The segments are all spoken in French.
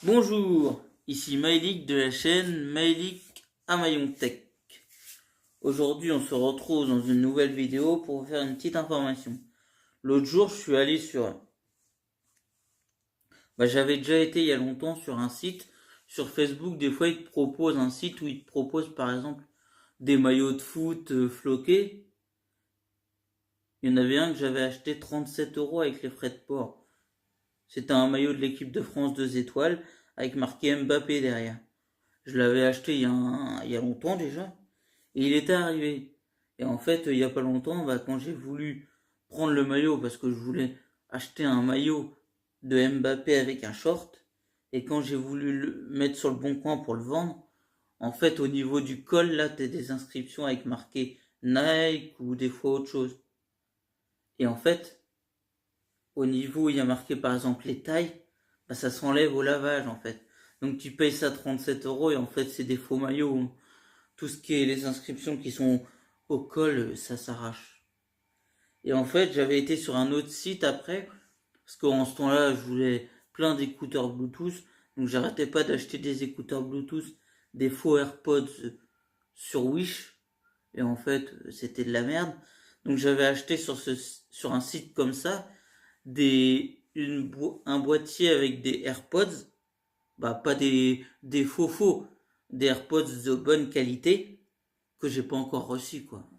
Bonjour, ici Maïlik de la chaîne Maïlik à Maillon Tech. Aujourd'hui, on se retrouve dans une nouvelle vidéo pour vous faire une petite information. L'autre jour, je suis allé sur... j'avais déjà été il y a longtemps sur un site. Sur Facebook, des fois, ils te proposent un site où ils te proposent par exemple des maillots de foot floqués. Il y en avait un que j'avais acheté 37 € avec les frais de port. C'était un maillot de l'équipe de France 2 étoiles avec marqué Mbappé derrière. Je l'avais acheté il y a longtemps déjà. Et il était arrivé. Et en fait, il y a pas longtemps, quand j'ai voulu prendre le maillot, parce que je voulais acheter un maillot de Mbappé avec un short, et quand j'ai voulu le mettre sur le bon coin pour le vendre, en fait, au niveau du col, là, t'as des inscriptions avec marqué Nike ou des fois autre chose. Et en fait, au niveau où il y a marqué par exemple les tailles, ça s'enlève au lavage en fait. Donc tu payes ça 37 € et en fait c'est des faux maillots. Tout ce qui est les inscriptions qui sont au col, ça s'arrache. Et en fait, j'avais été sur un autre site après, parce qu'en ce temps-là, je voulais plein d'écouteurs Bluetooth, donc j'arrêtais pas d'acheter des écouteurs Bluetooth, des faux AirPods sur Wish, et en fait, c'était de la merde. Donc j'avais acheté sur un site comme ça, un boîtier avec des AirPods, pas des faux, des AirPods de bonne qualité, que j'ai pas encore reçu quoi.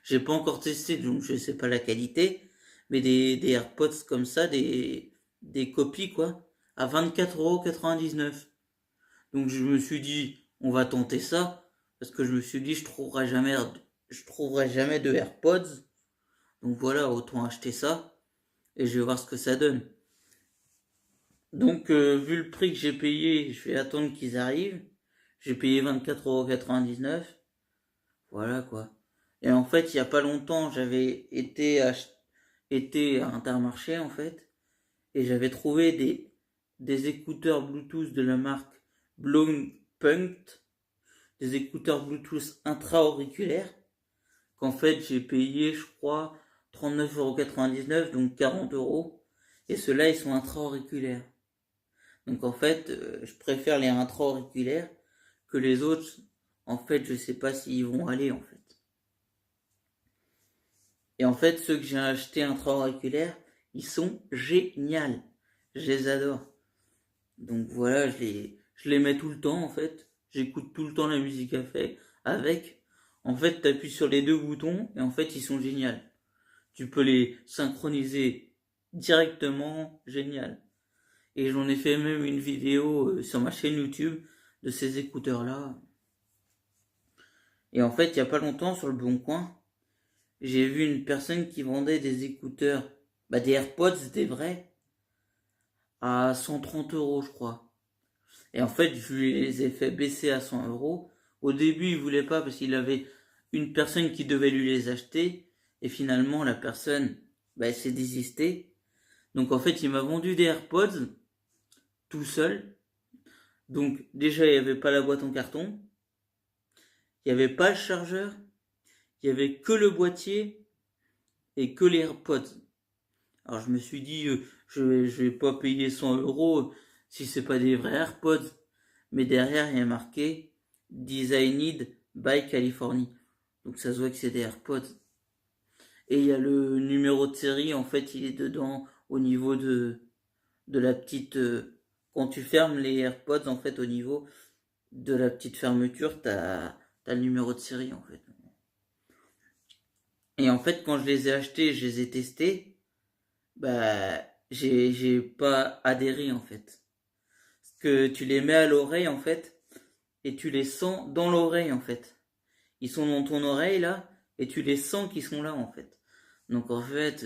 J'ai pas encore testé donc je sais pas la qualité, mais des AirPods comme ça, des copies quoi, à 24,99 €. Donc je me suis dit on va tenter ça parce que je me suis dit je trouverai jamais de AirPods. Donc voilà, autant acheter ça et je vais voir ce que ça donne. Donc vu le prix que j'ai payé, je vais attendre qu'ils arrivent. J'ai payé 24,99 €. Voilà quoi. Et en fait, il y a pas longtemps, j'avais été à Intermarché en fait, et j'avais trouvé des écouteurs Bluetooth de la marque Blowpunct, des écouteurs Bluetooth intra-auriculaires, qu'en fait j'ai payé, je crois, 39,99 €, donc 40 €. Et ceux-là, ils sont intra-auriculaires. Donc en fait, je préfère les intra-auriculaires que les autres. En fait, je sais pas s'ils vont aller en fait. Et en fait, ceux que j'ai achetés intra-auriculaires, ils sont géniaux. Je les adore. Donc voilà, je les mets tout le temps en fait. J'écoute tout le temps la musique avec. En fait, t'appuies sur les deux boutons et en fait, ils sont géniaux. Tu peux les synchroniser directement, génial. Et j'en ai fait même une vidéo sur ma chaîne YouTube de ces écouteurs-là. Et en fait, il y a pas longtemps, sur le Bon Coin, j'ai vu une personne qui vendait des écouteurs, des AirPods, des vrais, à 130 € je crois. Et en fait, je lui les ai fait baisser à 100 €. Au début, il voulait pas parce qu'il avait une personne qui devait lui les acheter. Et finalement, la personne, elle s'est désistée. Donc en fait, il m'a vendu des AirPods tout seul. Donc déjà, il n'y avait pas la boîte en carton. Il n'y avait pas le chargeur. Il n'y avait que le boîtier et que les AirPods. Alors je me suis dit, je vais pas payer 100 € si c'est pas des vrais AirPods. Mais derrière, il y a marqué Designed by Californie. Donc ça se voit que c'est des AirPods. Et il y a le numéro de série, en fait, il est dedans au niveau de la petite... quand tu fermes les AirPods, en fait, au niveau de la petite fermeture, t'as le numéro de série, en fait. Et en fait, quand je les ai achetés, je les ai testés, j'ai pas adhéré, en fait. Parce que tu les mets à l'oreille, en fait, et tu les sens dans l'oreille, en fait. Ils sont dans ton oreille, là, et tu les sens qu'ils sont là, en fait. Donc, en fait,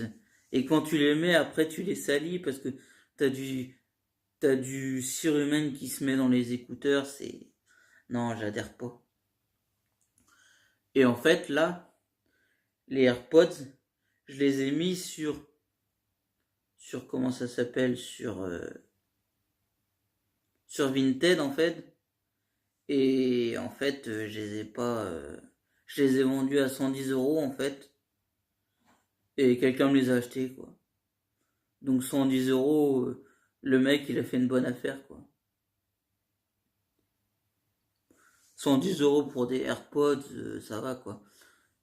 et quand tu les mets, après, tu les salis, parce que t'as du, t'as du cérumen qui se met dans les écouteurs, c'est... Non, j'adhère pas. Et en fait, là, les AirPods, je les ai mis sur comment ça s'appelle, sur Vinted, en fait. Et en fait, je les ai pas, je les ai vendus à 110 € en fait. Et quelqu'un me les a achetés, quoi. Donc 110 €, le mec, il a fait une bonne affaire, quoi. 110 € pour des AirPods, ça va quoi.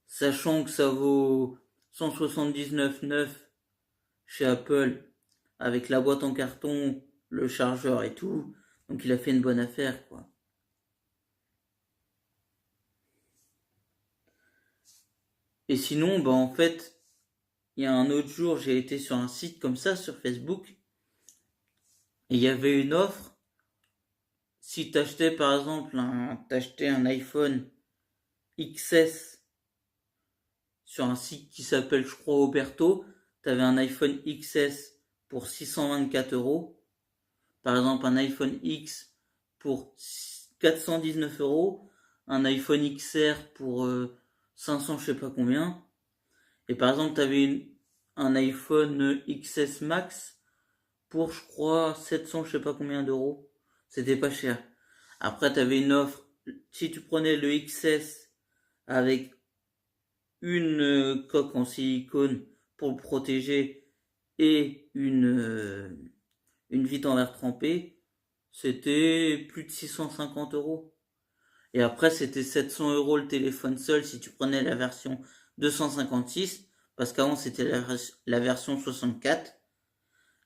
Sachant que ça vaut 179,9 chez Apple, avec la boîte en carton, le chargeur et tout. Donc il a fait une bonne affaire quoi. Et sinon, bah en fait, il y a un autre jour, j'ai été sur un site comme ça, sur Facebook, et il y avait une offre. Si t'achetais par exemple un iPhone XS sur un site qui s'appelle, je crois, Oberto, t'avais un iPhone XS pour 624 €. Par exemple, un iPhone X pour 419 €, un iPhone XR pour 500 je sais pas combien. Et par exemple, t'avais un iPhone XS Max pour, je crois, 700 je sais pas combien d'euros. C'était pas cher. Après, t'avais une offre, si tu prenais le XS avec une coque en silicone pour le protéger et une vitre en verre trempé, c'était plus de 650 €. Et après, c'était 700 € le téléphone seul si tu prenais la version 256, parce qu'avant c'était la version 64.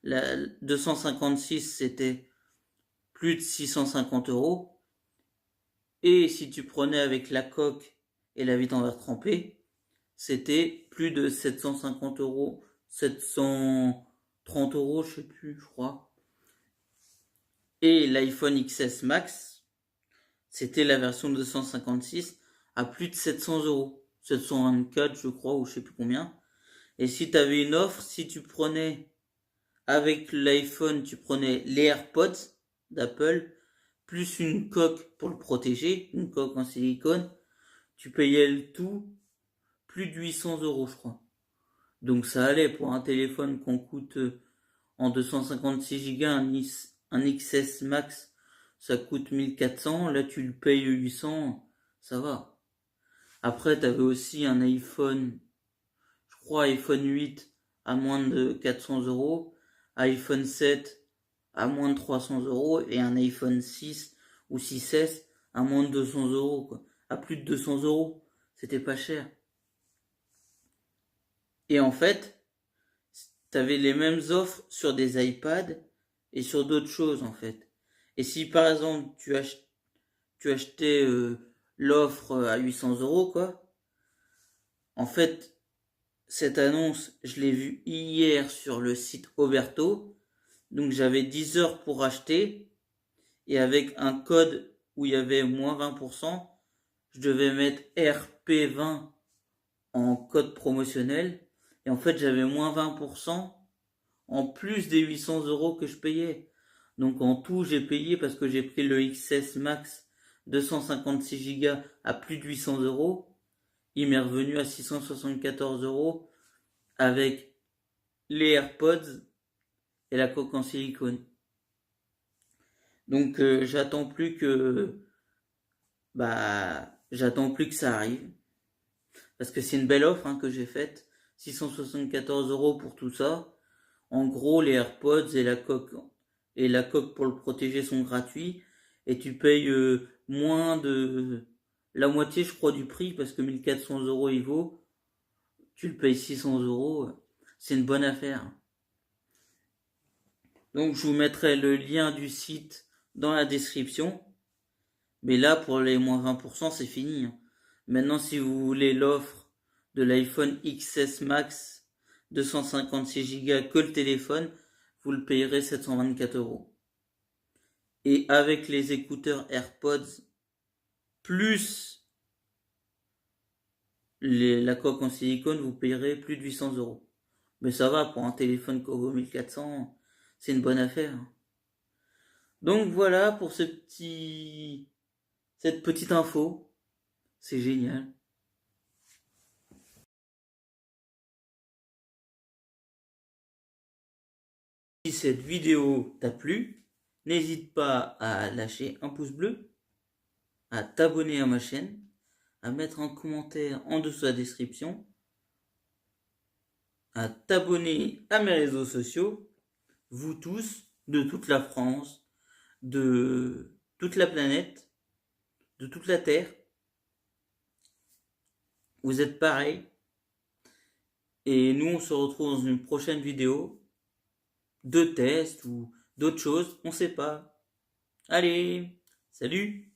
La 256, c'était plus de 650 €. Et si tu prenais avec la coque et la vitre en verre trempé, c'était plus de 750 €, 730 €, je sais plus, je crois. Et l'iPhone XS Max, c'était la version 256 à plus de 700 €. 724, je crois, ou je sais plus combien. Et si tu avais une offre, si tu prenais avec l'iPhone, tu prenais les AirPods d'Apple, plus une coque pour le protéger, une coque en silicone, tu payais le tout plus de 800 €, je crois. Donc ça allait pour un téléphone qu'on coûte en 256 Go, un XS Max, ça coûte 1400, là tu le payes 800, ça va. Après, t'avais aussi un iPhone, je crois iPhone 8 à moins de 400 €, iPhone 7 à moins de 300 € et un iPhone 6 ou 6S à moins de 200 € quoi. À plus de 200 €, c'était pas cher. Et en fait, t'avais les mêmes offres sur des iPads et sur d'autres choses en fait. Et si par exemple tu achetais l'offre à 800 € quoi, en fait cette annonce je l'ai vue hier sur le site Oberto, donc j'avais 10 heures pour acheter et avec un code où il y avait moins 20%, je devais mettre RP20 en code promotionnel et en fait j'avais moins 20% en plus des 800 € que je payais. Donc en tout, j'ai payé, parce que j'ai pris le XS Max 256 Go à plus de 800 €. Il m'est revenu à 674 € avec les AirPods et la coque en silicone. Donc j'attends plus que ça arrive. Parce que c'est une belle offre que j'ai faite. 674 € pour tout ça. En gros, les AirPods et la coque pour le protéger sont gratuits et tu payes moins de la moitié, je crois, du prix, parce que 1400 € il vaut. Tu le payes 600 €. C'est une bonne affaire. Donc, je vous mettrai le lien du site dans la description. Mais là, pour les moins 20%, c'est fini. Maintenant, si vous voulez l'offre de l'iPhone XS Max 256 Go que le téléphone, vous le payerez 724 €. Et avec les écouteurs AirPods plus la coque en silicone, vous payerez plus de 800 €. Mais ça va, pour un téléphone qui vaut 1400, c'est une bonne affaire. Donc voilà pour cette petite info. C'est génial. Si cette vidéo t'a plu, n'hésite pas à lâcher un pouce bleu, à t'abonner à ma chaîne, à mettre un commentaire en dessous de la description, à t'abonner à mes réseaux sociaux, vous tous, de toute la France, de toute la planète. de toute la Terre. Vous êtes pareil. Et nous, on se retrouve dans une prochaine vidéo de test ou d'autres choses. On sait pas. Allez, salut!